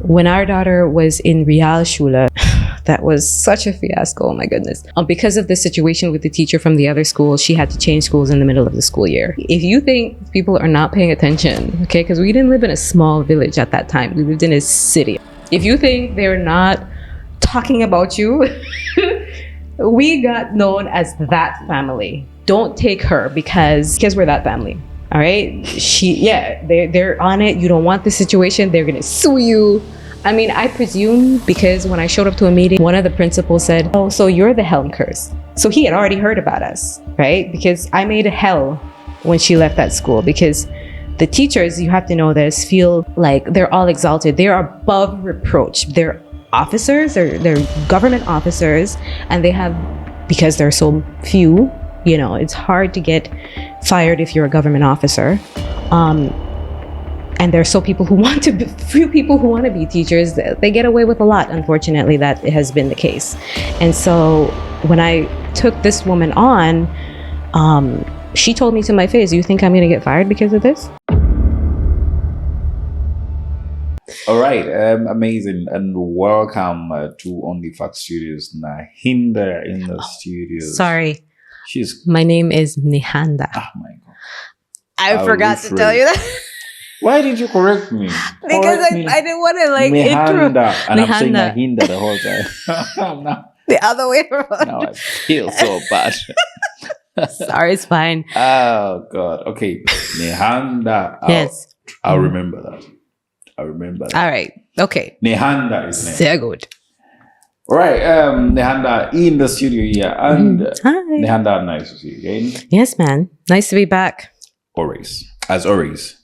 when our daughter was in Realschule, that was such a fiasco. Oh my goodness. Because of the situation with the teacher from the other school, she had to change schools in the middle of the school year. If you think people are not paying attention, okay, because we didn't live in a small village at that time. We lived in a city. If you think they're not talking about you, we got known as that family. Don't take her because we're that family. All right. They're on it. You don't want the situation. They're going to sue you. I mean, I presume because when I showed up to a meeting, one of the principals said, "Oh, so you're the Helmkers." So he had already heard about us, right? Because I made hell when she left that school, because the teachers, you have to know this, feel like they're all exalted. They're above reproach. They're officers, they're government officers, and they have, because they're so few, you know, it's hard to get fired if you're a government officer. And there's few people who want to be teachers. They get away with a lot. Unfortunately, that has been the case. And so when I took this woman on, she told me to my face, "You think I'm going to get fired because of this?" All right, amazing, and welcome to Onlyfacts Studios. Nehanda in the studios. Sorry, my name is Nehanda. Oh my god, I forgot to tell you that. Why did you correct me? Because I didn't want to Nehanda, and I'm saying Nehanda. Nehanda the whole time. Now, The other way around. now I feel so bad. Sorry, it's fine. Oh god. Okay, Nehanda. Yes. I'll remember that. All right. Okay. Nehanda is name. Sehr gut. All right. Nehanda in the studio here, and Hi. Nehanda, nice to see you again. Yes, man. Nice to be back. Always.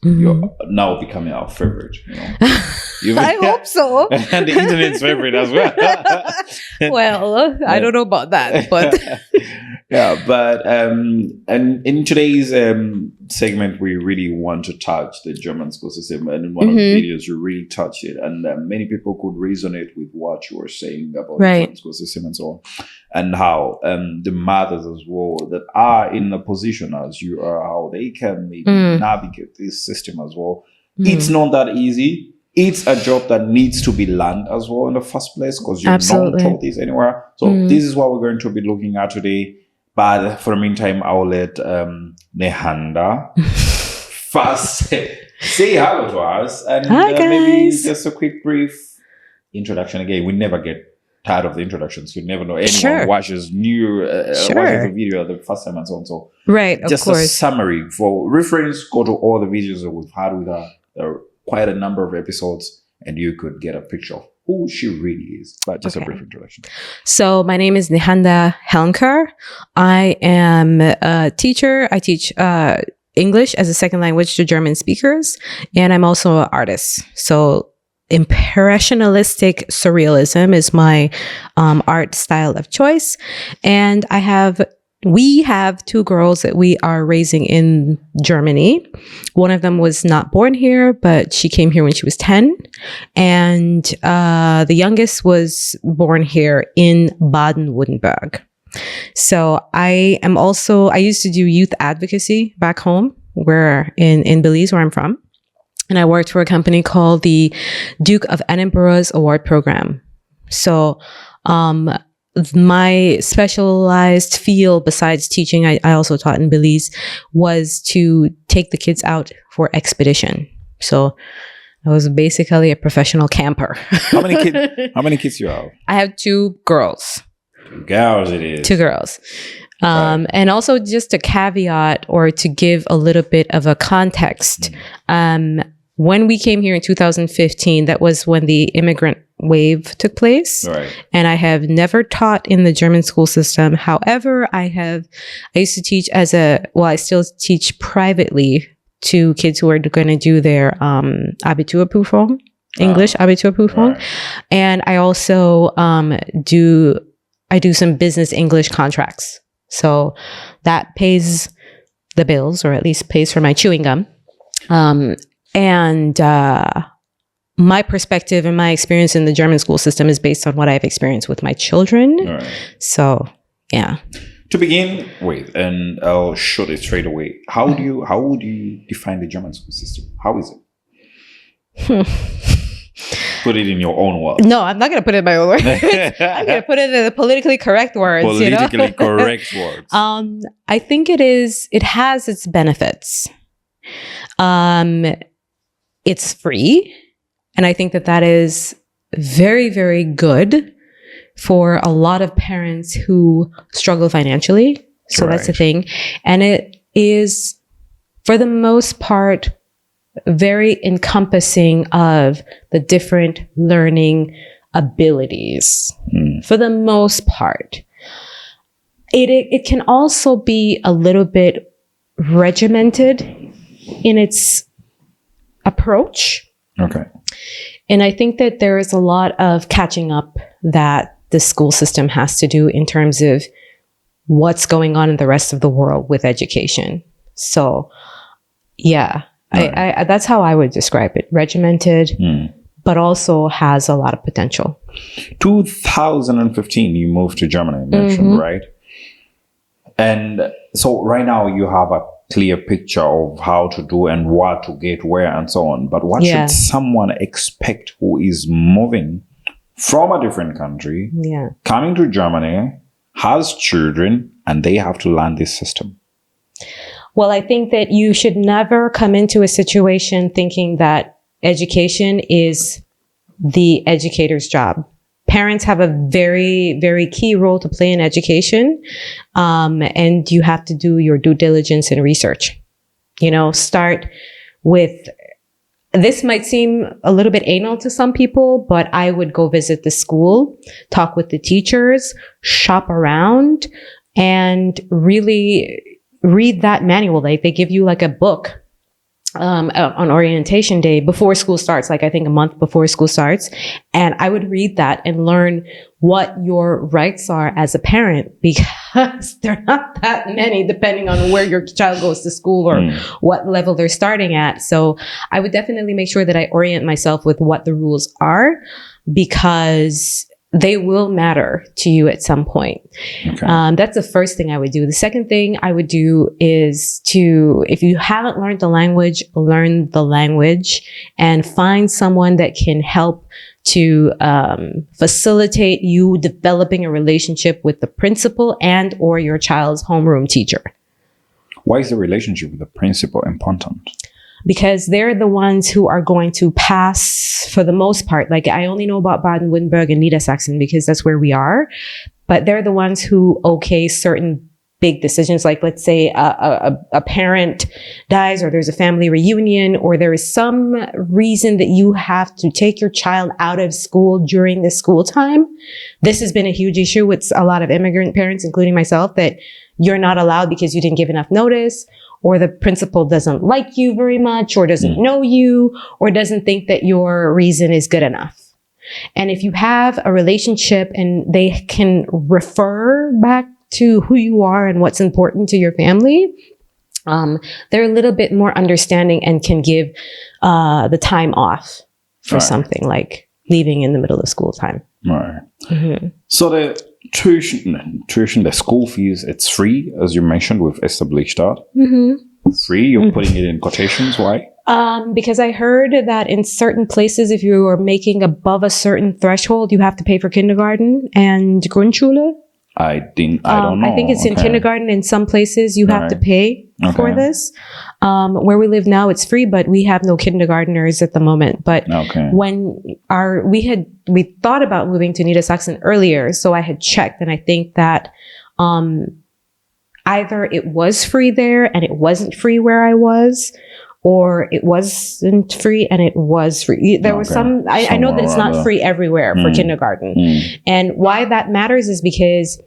You're now becoming our favorite. You know? I hope so. And the internet's favorite as well. Well, I don't know about that, but yeah. But and in today's segment, we really want to touch the German school system, and in one of the videos, you really touch it, and many people could resonate with what you were saying about the German school system and so on, and how the mothers as well that are in a position as you are, how they can maybe navigate this system as well. It's not that easy. It's a job that needs to be learned as well in the first place, because you're not taught this anywhere. So this is what we're going to be looking at today. But for the meantime, I'll let Nehanda first say hello to us, and maybe just a quick brief introduction. Again, we never get tired of the introductions. You never know anyone watches watches the video the first time and so on. So just a summary for reference. Go to all the videos that we've had with her. There are quite a number of episodes, and you could get a picture of who she really is. But just a brief introduction. So my name is Nehanda Helmker. I am a teacher. I teach English as a second language to German speakers, and I'm also an artist. So impressionistic surrealism is my art style of choice, and we have two girls that we are raising in Germany. One of them was not born here, but she came here when she was 10. And the youngest was born here in Baden-Württemberg. So I used to do youth advocacy back home, where in Belize, where I'm from. And I worked for a company called the Duke of Edinburgh's Award Program. So my specialized field, besides teaching, I also taught in Belize, was to take the kids out for expedition. So I was basically a professional camper. How many kids you have? I have two girls. Two girls it is. Two girls. And also just a caveat, or to give a little bit of a context. When we came here in 2015, that was when the immigrant wave took place. Right. And I have never taught in the German school system. However, I used to teach I still teach privately to kids who are going to do their Abiturprüfung, English Abiturprüfung. Right. And I also do some business English contracts. So that pays the bills, or at least pays for my chewing gum. And my perspective and my experience in the German school system is based on what I've experienced with my children. Right. So, yeah. To begin with, and I'll shoot it straight away. How would you define the German school system? How is it? Put it in your own words. No, I'm not going to put it in my own words. I'm going to put it in the politically correct words. Politically correct words. I think it has its benefits. It's free. And I think that is very, very good for a lot of parents who struggle financially. So that's the thing. And it is, for the most part, very encompassing of the different learning abilities. For the most part. It can also be a little bit regimented in its approach. Okay. And I think that there is a lot of catching up that the school system has to do in terms of what's going on in the rest of the world with education. So, yeah, I that's how I would describe it. Regimented, but also has a lot of potential. 2015, you moved to Germany, you mentioned, right? And so right now you have a clear picture of how to do and what to get where and so on. But what should someone expect who is moving from a different country, coming to Germany, has children, and they have to learn this system? Well, I think that you should never come into a situation thinking that education is the educator's job. Parents have a very, very key role to play in education. And you have to do your due diligence and research. Start with, this might seem a little bit anal to some people, but I would go visit the school, talk with the teachers, shop around, and really read that manual. Like, they give you like a book on orientation day before school starts, like I think a month before school starts. And I would read that and learn what your rights are as a parent, because they're not that many depending on where your child goes to school or what level they're starting at. So I would definitely make sure that I orient myself with what the rules are, because they will matter to you at some point. Okay. That's the first thing I would do. The second thing I would do is if you haven't learned the language, learn the language and find someone that can help to facilitate you developing a relationship with the principal and or your child's homeroom teacher. Why is the relationship with the principal important? Because they're the ones who are going to pass, for the most part. Like, I only know about Baden-Württemberg and Niedersachsen because that's where we are. But they're the ones who okay certain big decisions. Like, let's say a parent dies, or there's a family reunion, or there is some reason that you have to take your child out of school during the school time. This has been a huge issue with a lot of immigrant parents, including myself, that you're not allowed because you didn't give enough notice, or the principal doesn't like you very much, or doesn't know you, or doesn't think that your reason is good enough. And if you have a relationship and they can refer back to who you are and what's important to your family, they're a little bit more understanding and can give the time off for something like leaving in the middle of school time. Right. Mm-hmm. So the tuition, the school fees, it's free, as you mentioned with established start. Free, you're putting it in quotations. Why? Because I heard that in certain places, if you are making above a certain threshold, you have to pay for kindergarten and Grundschule. I don't know. I think it's in kindergarten. In some places, you have to pay for this. Where we live now, it's free, but we have no kindergarteners at the moment. But when we thought about moving to Niedersachsen earlier, so I had checked, and I think that either it was free there and it wasn't free where I was, or it wasn't free and it was free. There was some, I know that it's not free everywhere for kindergarten. And why that matters is because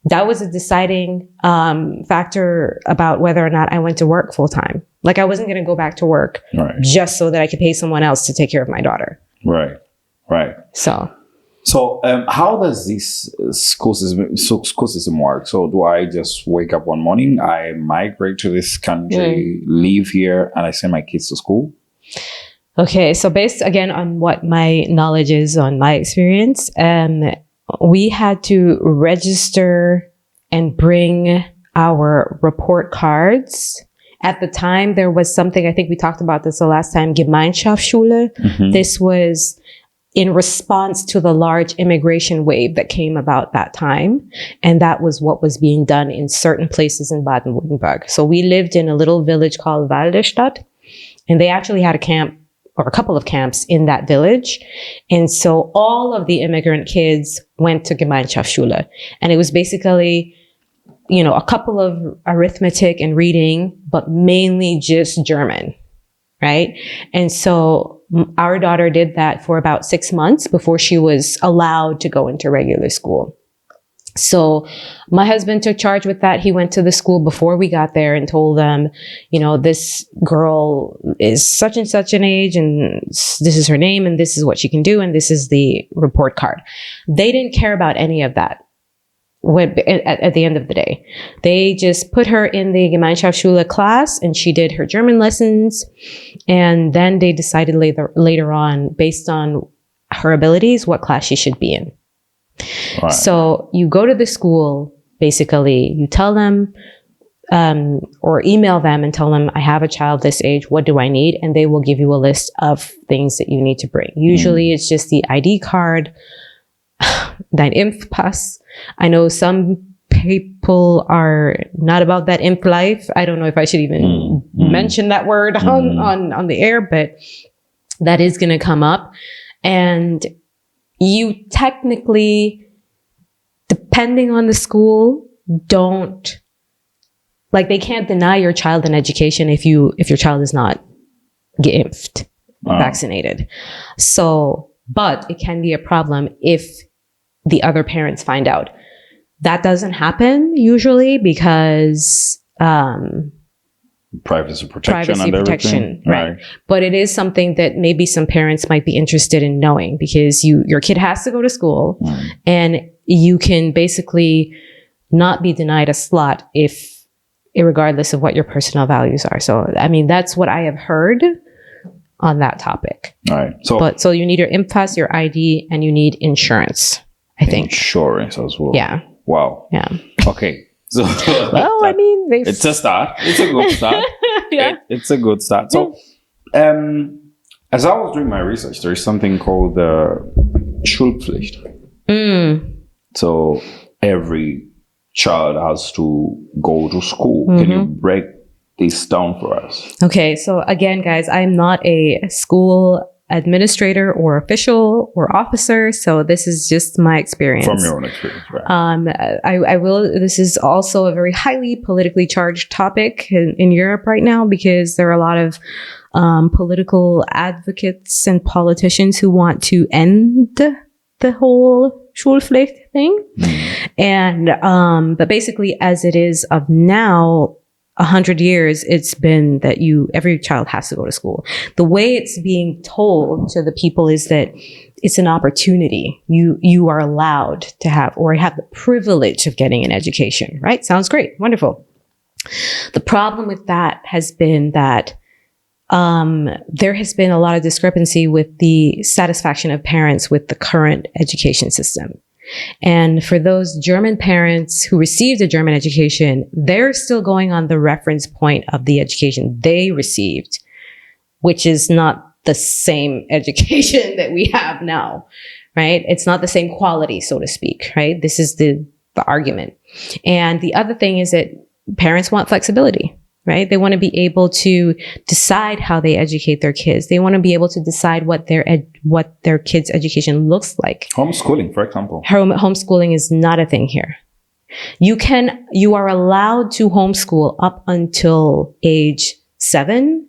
that was a deciding factor about whether or not I went to work full time. Like, I wasn't going to go back to work just so that I could pay someone else to take care of my daughter. Right. So how does this school system work? So do I just wake up one morning, I migrate to this country, live here, and I send my kids to school? Okay, so based again on what my knowledge is on my experience, we had to register and bring our report cards At the time, there was something, I think we talked about this the last time, Gemeinschaftsschule. This was in response to the large immigration wave that came about that time. And that was what was being done in certain places in Baden-Württemberg. So we lived in a little village called Walderstadt, and they actually had a camp or a couple of camps in that village. And so all of the immigrant kids went to Gemeinschaftsschule. And it was basically, you know, a couple of arithmetic and reading, but mainly just German, right? And so our daughter did that for about 6 months before she was allowed to go into regular school. So my husband took charge with that. He went to the school before we got there and told them, you know, this girl is such and such an age, and this is her name, and this is what she can do, and this is the report card. They didn't care about any of that at the end of the day. They just put her in the Gemeinschaftsschule class, and she did her German lessons. And then they decided later on, based on her abilities, what class she should be in. Right. So you go to the school, basically, you tell them or email them and tell them, I have a child this age, what do I need? And they will give you a list of things that you need to bring. Usually it's just the ID card, dein Impfpass. I know some people are not about that imp life. I don't know if I should even mention that word on the air, but that is going to come up. And you technically, depending on the school, they can't deny your child an education if your child is not vaccinated. So, but it can be a problem if the other parents find out. That doesn't happen usually because privacy protection, right? But it is something that maybe some parents might be interested in knowing, because your kid has to go to school, and you can basically not be denied a slot regardless of what your personal values are. So, I mean, that's what I have heard on that topic. All right. So you need your Impfpass, your ID, and you need insurance, I think. Insurance as well. Yeah. Wow. Yeah. Okay. So, well, I mean, it's a start. It's a good start. Yeah. It's a good start. So, as I was doing my research, there is something called Schulpflicht. So every child has to go to school. Can you break this down for us? Okay. So again, guys, I'm not a school administrator or official or officer, so this is just my experience. From your own experience, right? I will. This is also a very highly politically charged topic in Europe right now, because there are a lot of political advocates and politicians who want to end the whole Schulpflicht thing. And but basically, as it is of now, 100 years, it's been that every child has to go to school. The way it's being told to the people is that it's an opportunity. You are allowed to have the privilege of getting an education, right? Sounds great. Wonderful. The problem with that has been that there has been a lot of discrepancy with the satisfaction of parents with the current education system. And for those German parents who received a German education, they're still going on the reference point of the education they received, which is not the same education that we have now, right? It's not the same quality, so to speak, right? This is the argument. And the other thing is that parents want flexibility, right? They want to be able to decide how they educate their kids. They want to be able to decide what their kids' education looks like. Homeschooling, for example. Homeschooling is not a thing here. You are allowed to homeschool up until age 7,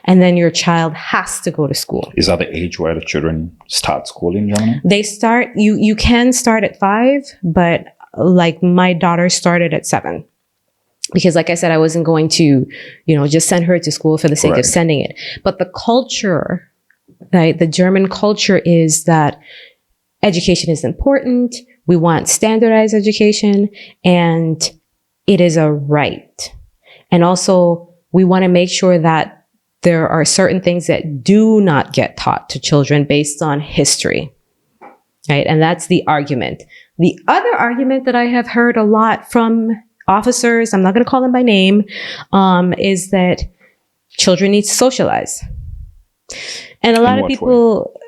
and then your child has to go to school. Is that the age where the children start school in Germany? They start, you can start at 5, but like my daughter started at 7. Because like I said, I wasn't going to, just send her to school for the sake of sending it. But the culture, right? The German culture is that education is important. We want standardized education, and it is a right. And also we want to make sure that there are certain things that do not get taught to children based on history, right? And that's the argument. The other argument that I have heard a lot from officers, I'm not going to call them by name, is that children need to socialize. And a lot of people,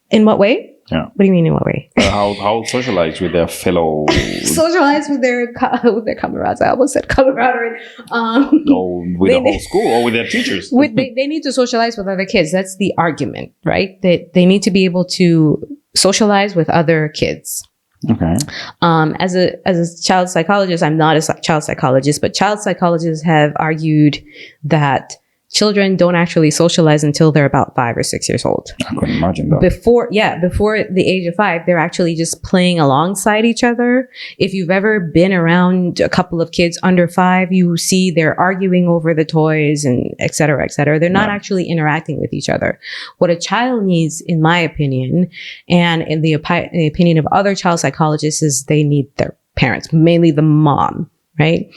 in what way? Yeah. What do you mean in what way? How socialize with their fellow... Socialize with their comrades. I almost said camaraderie. Or with the whole school or with their teachers. They need to socialize with other kids. That's the argument, right? That they need to be able to socialize with other kids. Okay. As a child psychologist, I'm not a child psychologist, but child psychologists have argued that children don't actually socialize until they're about 5 or 6 years old. I couldn't imagine that. Before the age of 5, they're actually just playing alongside each other. If you've ever been around a couple of kids under 5, you see they're arguing over the toys and et cetera, et cetera. They're not actually interacting with each other. What a child needs, in my opinion, and in the opinion of other child psychologists, is they need their parents, mainly the mom, right?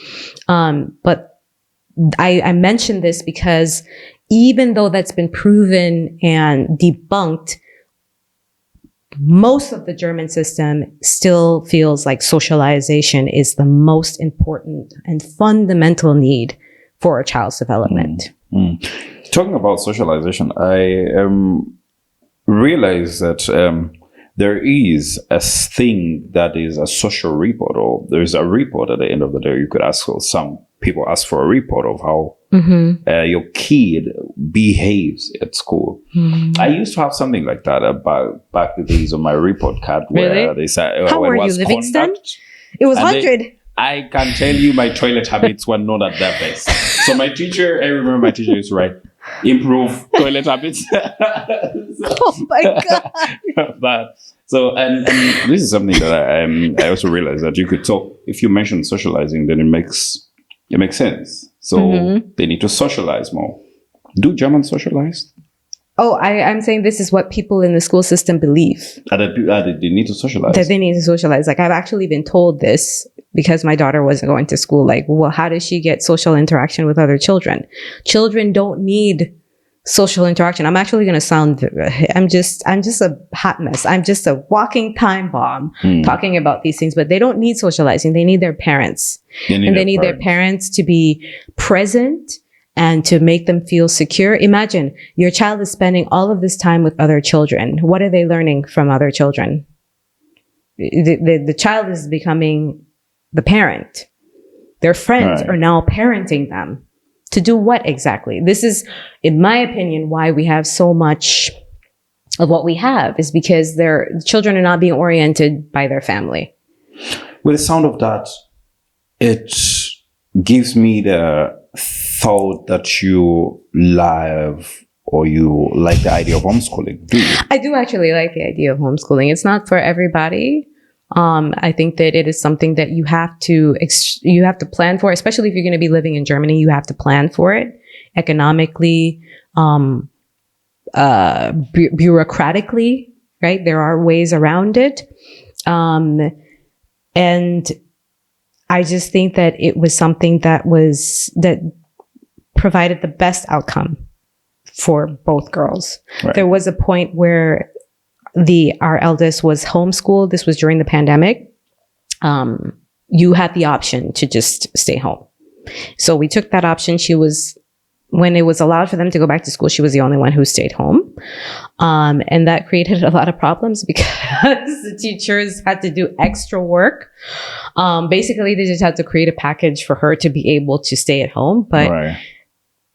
But I mentioned this because even though that's been proven and debunked, most of the German system still feels like socialization is the most important and fundamental need for a child's development. Talking about socialization, I realize that there is a thing that is a social report, or there's a report at the end of the day. You could ask for some people ask for a report of how your kid behaves at school. I used to have something like that about back the days on my report card where they said, how were you, Livingston? It was 100. I can tell you my toilet habits were not at their best. So I remember my teacher used to write, improve toilet habits. Oh my God. But so, and this is something that I also realized that you could talk, if you mention socializing, then it makes sense. So they need to socialize more. Do Germans socialize? Oh, I'm saying this is what people in the school system believe. They need to socialize. That they need to socialize. Like, I've actually been told this because my daughter wasn't going to school. Like, well, how does she get social interaction with other children? Children don't need social interaction. I'm actually going to sound, I'm just a hot mess. I'm just a walking time bomb talking about these things, but they don't need socializing. They need their parents. They need their parents to be present and to make them feel secure. Imagine your child is spending all of this time with other children. What are they learning from other children? The child is becoming the parent. Their friends are now parenting them. To do what exactly? This is, in my opinion, why we have so much of what we have, is because their children are not being oriented by their family. With the sound of that, it gives me the thought that you love or you like the idea of homeschooling. Do you? I do actually like the idea of homeschooling. It's not for everybody. I think that it is something that you have to plan for, especially if you're going to be living in Germany. You have to plan for it economically, bureaucratically, right? There are ways around it. And I just think that it was something that provided the best outcome for both girls. Right. There was a point where our eldest was homeschooled. This was during the pandemic. You had the option to just stay home. So we took that option. When it was allowed for them to go back to school, she was the only one who stayed home. And that created a lot of problems because the teachers had to do extra work. Basically, they just had to create a package for her to be able to stay at home. But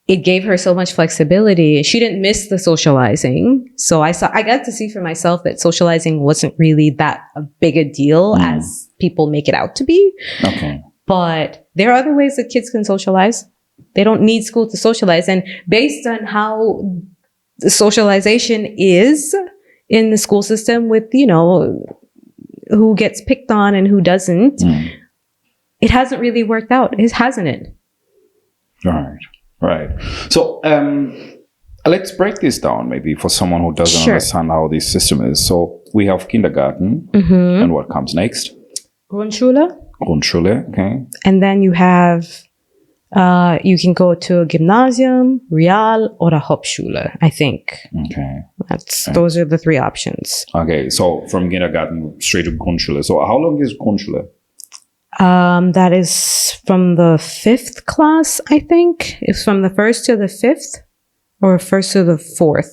it gave her so much flexibility. She didn't miss the socializing. So I got to see for myself that socializing wasn't really that big a deal as people make it out to be. Okay. But there are other ways that kids can socialize. They don't need school to socialize. And based on how the socialization is in the school system with, who gets picked on and who doesn't, it hasn't really worked out, hasn't it? Right. So let's break this down maybe for someone who doesn't understand how this system is. So we have kindergarten, and what comes next? Grundschule, okay. And then you have, you can go to Gymnasium, Real, or Hauptschule, I think. Okay. Those are the 3 options. Okay, so from kindergarten straight to Grundschule. So how long is Grundschule? That is from the 5th class, I think. It's from the 1st to the 5th or 1st to the 4th.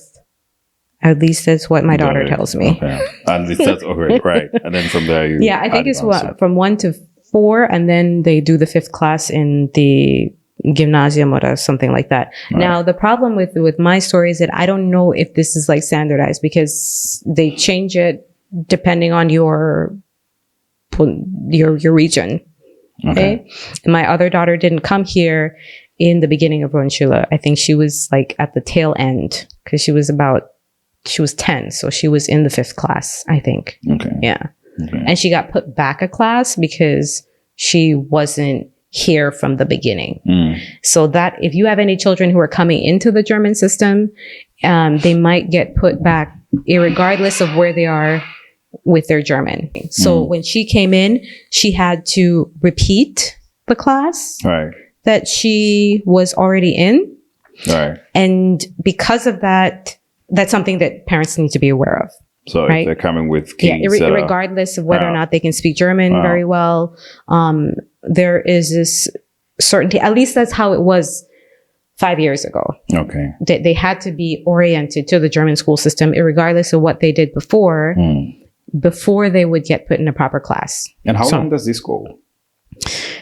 At least that's what my daughter tells me. Okay. At least that's okay, right. And then from there you Yeah, I think it's from 1 to 4, and then they do the 5th class in the Gymnasium or something like that. Right. Now, the problem with my story is that I don't know if this is like standardized, because they change it depending on your region. Okay. My other daughter didn't come here in the beginning of Realschule. I think she was like at the tail end, because she was 10, so she was in the 5th class, I think. Okay. Yeah. Okay. And she got put back a class because she wasn't here from the beginning. So that if you have any children who are coming into the German system, they might get put back irregardless of where they are with their German. So when she came in, she had to repeat the class that she was already in. Right. And because of that, that's something that parents need to be aware of. So if they're coming with kids, regardless of whether or not they can speak German very well, there is this certainty. At least that's how it was 5 years ago. Okay. They had to be oriented to the German school system, regardless of what they did before they would get put in a proper class. And how long does this go?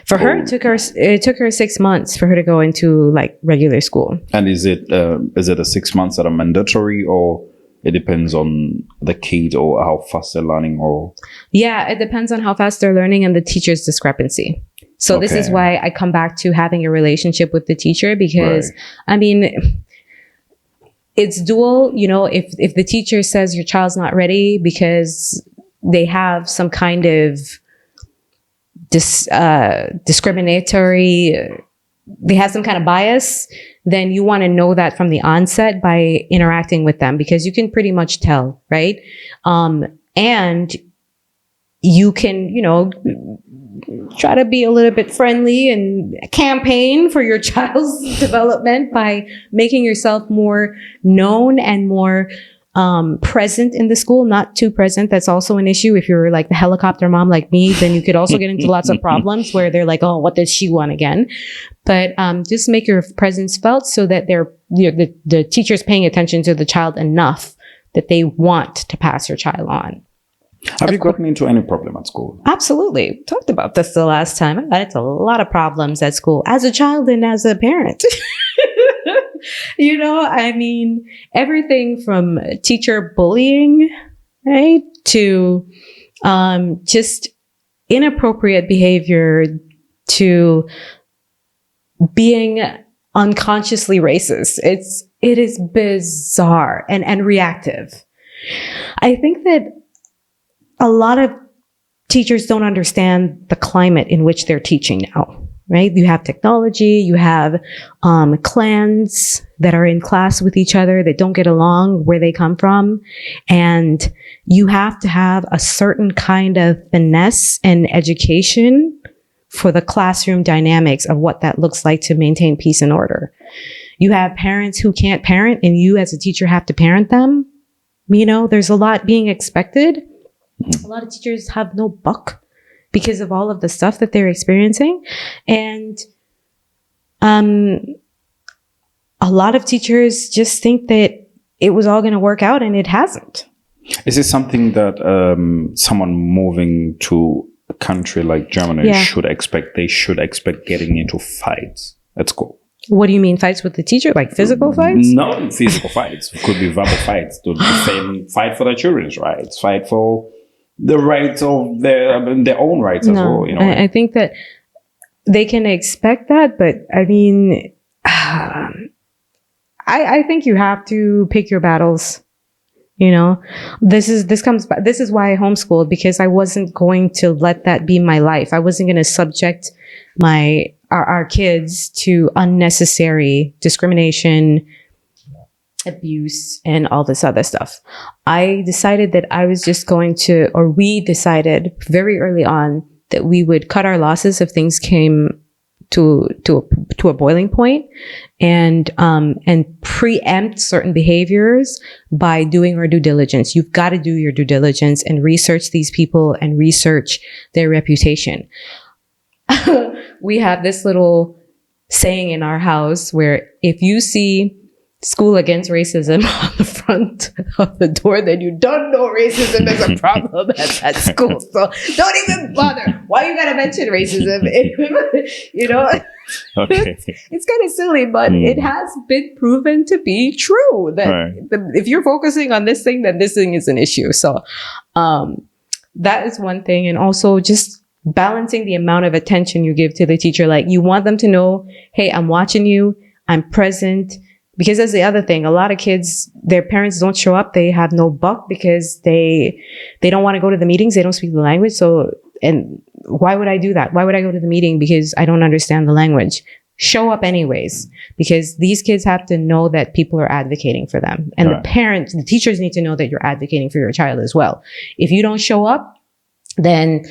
For her, it took her 6 months for her to go into like regular school. And is it a 6 months that are mandatory, or it depends on the kid or how fast they're learning? Or yeah, it depends on how fast they're learning and the teacher's discrepancy. So this is why I come back to having a relationship with the teacher, because I mean, it's dual. You know, if the teacher says your child's not ready because they have some kind of discriminatory, they have some kind of bias, then you want to know that from the onset by interacting with them, because you can pretty much tell, right? And you can, you know, try to be a little bit friendly and campaign for your child's development by making yourself more known and more present in the school, not too present. That's also an issue. If you're like the helicopter mom like me, then you could also get into lots of problems where they're like, oh, what does she want again? But just make your presence felt so that the teacher's paying attention to the child enough that they want to pass your child on. Have you gotten into any problem at school? Absolutely. We talked about this the last time. I got into a lot of problems at school as a child and as a parent. You know, I mean, everything from teacher bullying, right, to just inappropriate behavior, to being unconsciously racist. It is bizarre and reactive. I think that a lot of teachers don't understand the climate in which they're teaching now, right? You have technology, you have clans that are in class with each other that don't get along where they come from. And you have to have a certain kind of finesse and education for the classroom dynamics of what that looks like to maintain peace and order. You have parents who can't parent, and you as a teacher have to parent them. You know, there's a lot being expected. A lot of teachers have no buck because of all of the stuff that they're experiencing. And a lot of teachers just think that it was all going to work out, and it hasn't. Is this something that someone moving to a country like Germany should expect? They should expect getting into fights at school. What do you mean, fights with the teacher? Like physical fights? Not physical fights. It could be verbal fights. To fight for their children's rights. Fight for the rights of their own rights as well. You know, I think that they can expect that, but I mean, I think you have to pick your battles. You know, this is why I homeschooled, because I wasn't going to let that be my life. I wasn't going to subject our kids to unnecessary discrimination, abuse, and all this other stuff. I decided that I was just going to, or we decided very early on that we would cut our losses if things came to a boiling point, and preempt certain behaviors by doing our due diligence. You've got to do your due diligence and research these people and research their reputation. we have this little saying in our house where if you see School Against Racism on the front of the door, then you don't know racism is a problem at that school. So don't even bother. Why you gotta mention racism? You know, Okay. it's kind of silly, but it has been proven to be true that if you're focusing on this thing, then this thing is an issue. So that is one thing. And also just balancing the amount of attention you give to the teacher. Like you want them to know, hey, I'm watching you, I'm present. Because that's the other thing. A lot of kids, their parents don't show up. They have no buck because they don't want to go to the meetings. They don't speak the language. So, and why would I do that? Why would I go to the meeting? Because I don't understand the language. Show up anyways, because these kids have to know that people are advocating for them. And the parents, the teachers need to know that you're advocating for your child as well. If you don't show up, then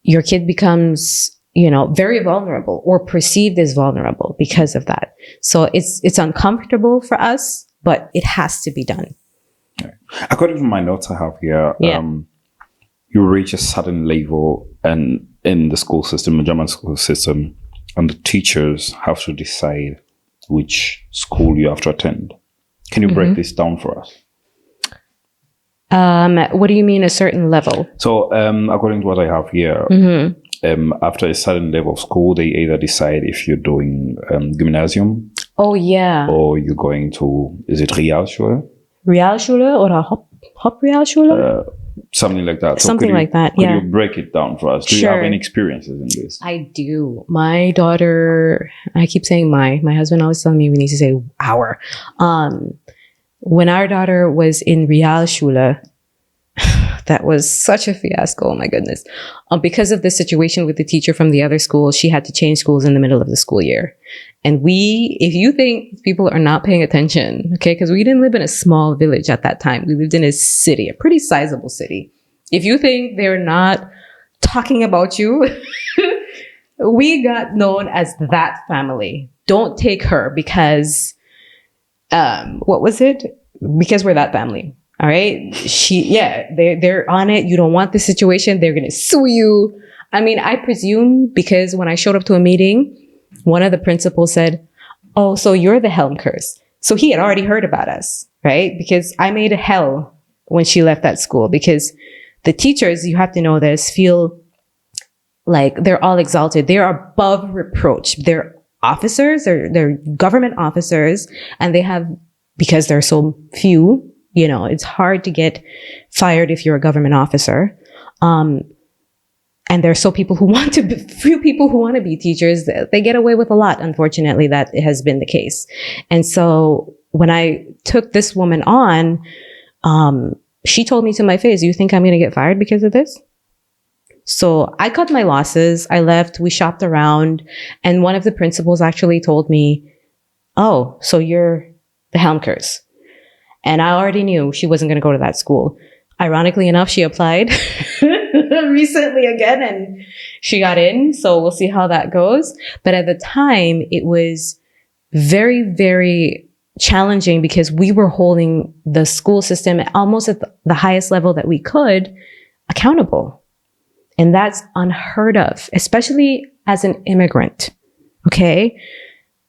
your kid becomes, you know, very vulnerable or perceived as vulnerable because of that. So it's uncomfortable for us, but it has to be done. According to my notes I have here, you reach a certain level and in the school system, the German school system, and the teachers have to decide which school you have to attend. Can you break this down for us? What do you mean a certain level? So according to what I have here, after a certain level of school, they either decide if you're doing Gymnasium. Oh, yeah. Or you're going to, is it Realschule? Realschule or a Hop Realschule? Something like that. Something like that, yeah. Could you break it down for us? Do you have any experiences in this? I do. My daughter, I keep saying my husband always tells me we need to say our. When our daughter was in Realschule, that was such a fiasco. Oh my goodness. Because of the situation with the teacher from the other school, she had to change schools in the middle of the school year. And if you think people are not paying attention, okay, because we didn't live in a small village at that time. We lived in a city, a pretty sizable city. If you think they're not talking about you, we got known as that family. Don't take her because, what was it? Because we're that family. All right. They're on it. You don't want this situation. They're going to sue you. I mean, I presume because when I showed up to a meeting, one of the principals said, oh, so you're the Helmkers. So he had already heard about us, right? Because I made a hell when she left that school because the teachers, you have to know this, feel like they're all exalted. They're above reproach. They're officers, they're government officers, and they have, because they're so few, you know, it's hard to get fired if you're a government officer. And there's few people who want to be teachers. They get away with a lot. Unfortunately, that has been the case. And so when I took this woman on, she told me to my face, you think I'm going to get fired because of this? So I cut my losses. I left. We shopped around. And one of the principals actually told me, oh, so you're the Helmkers. And I already knew she wasn't going to go to that school. Ironically enough, she applied recently again and she got in. So we'll see how that goes. But at the time, it was very, very challenging because we were holding the school system almost at the highest level that we could accountable. And that's unheard of, especially as an immigrant. Okay.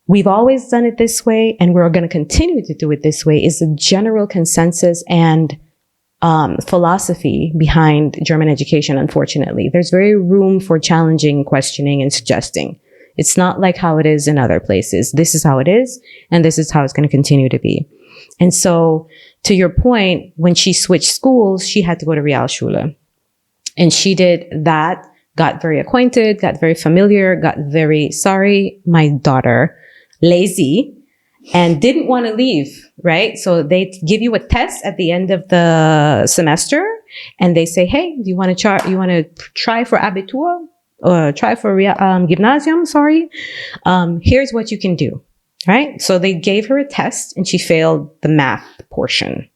We've always done it this way, and we're going to continue to do it this way, is the general consensus and philosophy behind German education, unfortunately. There's very room for challenging, questioning, and suggesting. It's not like how it is in other places. This is how it is, and this is how it's going to continue to be. And so, to your point, when she switched schools, she had to go to Realschule. And she did that, got very acquainted, got very familiar, got very, sorry, my daughter, lazy, and didn't want to leave, right? So they give you a test at the end of the semester and they say, hey, do you want to try for Abitur or try for Gymnasium? Sorry. Here's what you can do, right? So they gave her a test and she failed the math portion.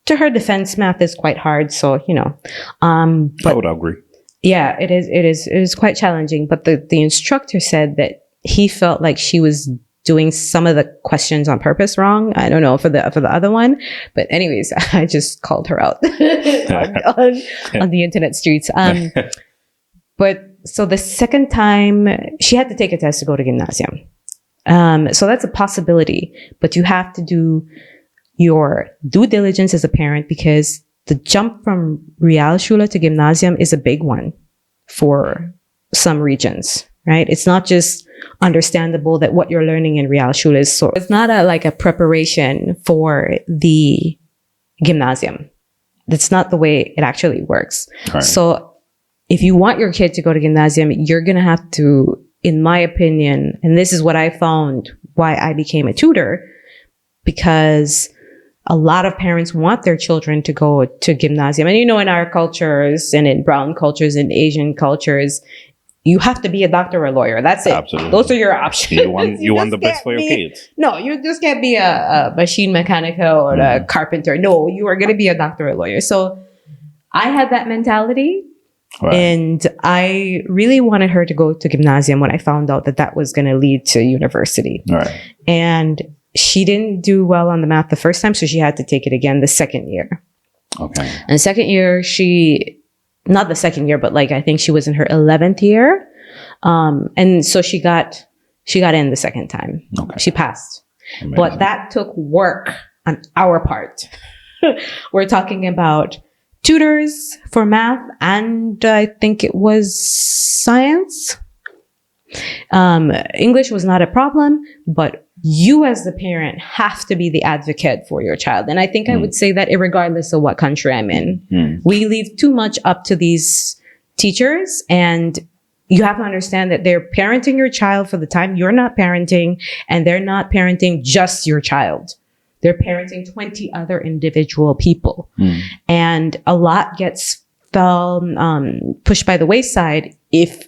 To her defense, math is quite hard. So, you know, but I would agree. Yeah, it is quite challenging. But the instructor said that he felt like she was doing some of the questions on purpose wrong. I don't know for the other one, but anyways, I just called her out on the internet streets. But so the second time she had to take a test to go to Gymnasium. So that's a possibility, but you have to do your due diligence as a parent, because the jump from Realschule to Gymnasium is a big one for some regions, right? It's not just understandable that what you're learning in Realschule is so, it's not like a preparation for the Gymnasium. That's not the way it actually works. Right. So if you want your kid to go to Gymnasium, you're going to have to, in my opinion, and this is what I found why I became a tutor, because a lot of parents want their children to go to Gymnasium. And in our cultures and in brown cultures and Asian cultures, you have to be a doctor or a lawyer. That's it. Absolutely. Those are your options. You want the best for your kids. No, you just can't be a machine mechanic or a carpenter. No, you are going to be a doctor or a lawyer. So I had that mentality. Right. And I really wanted her to go to Gymnasium when I found out that was going to lead to university. Right. And she didn't do well on the math the first time, so she had to take it again the second year. Okay. And the second year, not the second year, but I think she was in her 11th year. And so she got in the second time. Okay. She passed. Amazing. But that took work on our part. We're talking about tutors for math, and I think it was science. English was not a problem, but you as the parent have to be the advocate for your child. And I think I would say that regardless of what country I'm in, we leave too much up to these teachers, and you have to understand that they're parenting your child for the time you're not parenting, and they're not parenting just your child. They're parenting 20 other individual people. And a lot gets pushed by the wayside if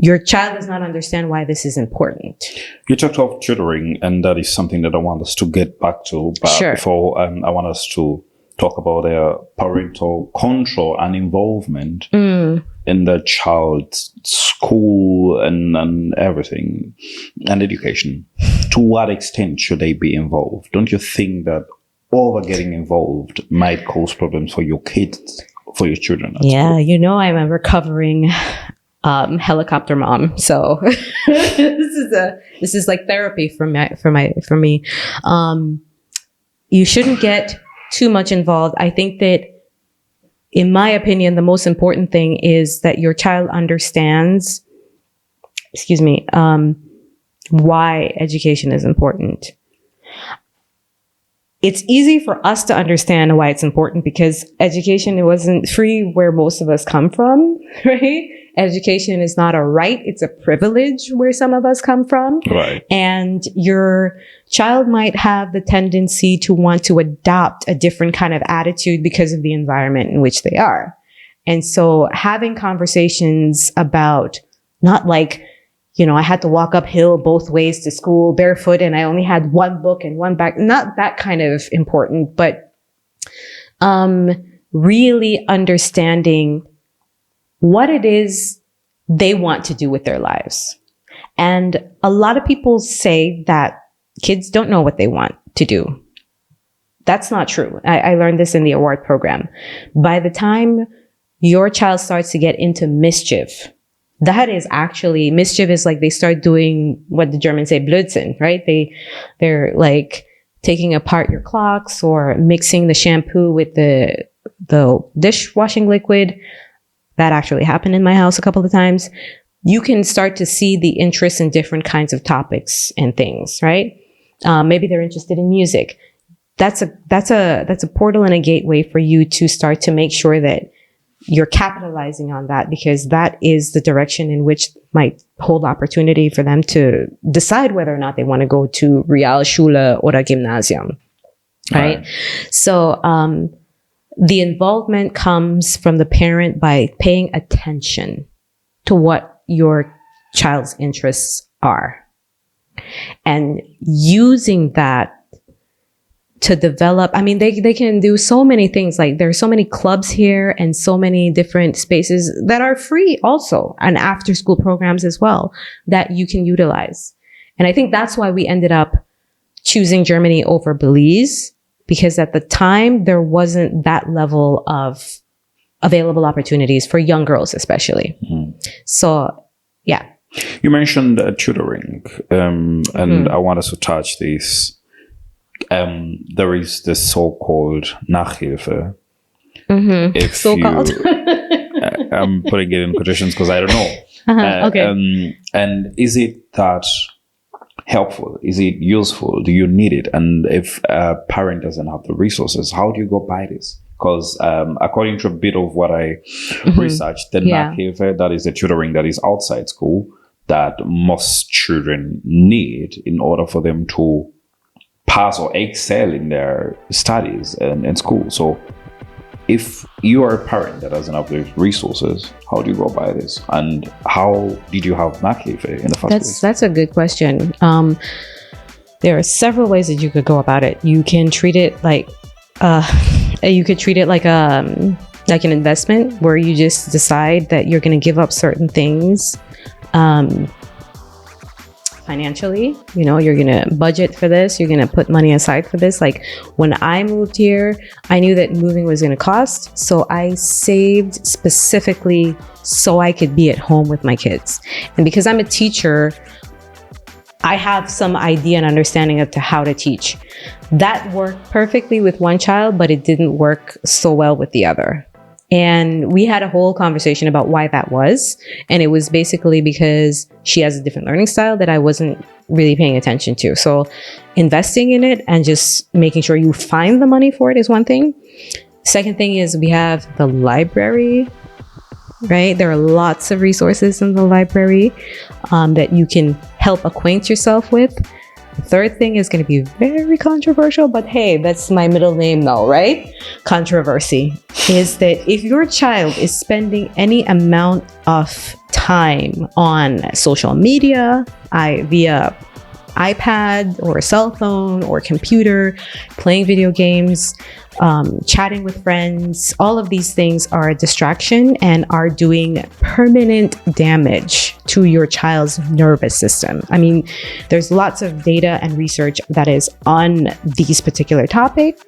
your child does not understand why this is important. You talked of tutoring, and that is something that I want us to get back to. But sure. Before, I want us to talk about parental control and involvement in the child's school and everything, and education. To what extent should they be involved? Don't you think that over getting involved might cause problems for your kids, for your children? Yeah, I'm a recovering helicopter mom, so this is like therapy for me. You shouldn't get too much involved. I think that, in my opinion, the most important thing is that your child understands, why education is important. It's easy for us to understand why it's important because education wasn't free where most of us come from, right? Education is not a right. It's a privilege where some of us come from. Right. And your child might have the tendency to want to adopt a different kind of attitude because of the environment in which they are. And so having conversations about not like, I had to walk uphill both ways to school barefoot and I only had one book and one bag, not that kind of important, but really understanding what it is they want to do with their lives. And a lot of people say that kids don't know what they want to do. That's not true. I learned this in the award program. By the time your child starts to get into mischief, that is actually, mischief is like they start doing what the Germans say, Blödsinn, right? They're like taking apart your clocks or mixing the shampoo with the dishwashing liquid. That actually happened in my house a couple of times. You can start to see the interest in different kinds of topics and things, right? Maybe they're interested in music. That's a portal and a gateway for you to start to make sure that you're capitalizing on that, because that is the direction in which might hold opportunity for them to decide whether or not they want to go to Realschule or a Gymnasium, right? So, the involvement comes from the parent by paying attention to what your child's interests are and using that to develop. I mean, they can do so many things. Like there are so many clubs here and so many different spaces that are free also, and after school programs as well that you can utilize. And I think that's why we ended up choosing Germany over Belize, because at the time there wasn't that level of available opportunities for young girls, especially. So, yeah. You mentioned tutoring, and I want us to touch this. There is the so-called Nachhilfe. If So-called. I'm putting it in quotations because I don't know. Okay. And is it that helpful? Is it useful? Do you need it? And if a parent doesn't have the resources, how do you go by this? Because according to a bit of what I researched, the Nachhilfe, that is the tutoring that is outside school, that most children need in order for them to pass or excel in their studies and in school. So if you are a parent that doesn't have the resources, how do you go by this? And how did you have Nachhilfe in the first place? That's a good question. There are several ways that you could go about it. You can treat it like like an investment where you just decide that you're going to give up certain things financially. You know, you're going to budget for this. You're going to put money aside for this. Like when I moved here, I knew that moving was going to cost. So I saved specifically so I could be at home with my kids. And because I'm a teacher, I have some idea and understanding of how to teach. That worked perfectly with one child, but it didn't work so well with the other. And we had a whole conversation about why that was. And it was basically because she has a different learning style that I wasn't really paying attention to. So investing in it and just making sure you find the money for it is one thing. Second thing is we have the library, right? There are lots of resources in the library that you can help acquaint yourself with. The third thing is going to be very controversial, but hey, that's my middle name now, right? Controversy is that if your child is spending any amount of time on social media, via iPad or cell phone or computer, playing video games, chatting with friends, all of these things are a distraction and are doing permanent damage to your child's nervous system. I mean, there's lots of data and research that is on these particular topics.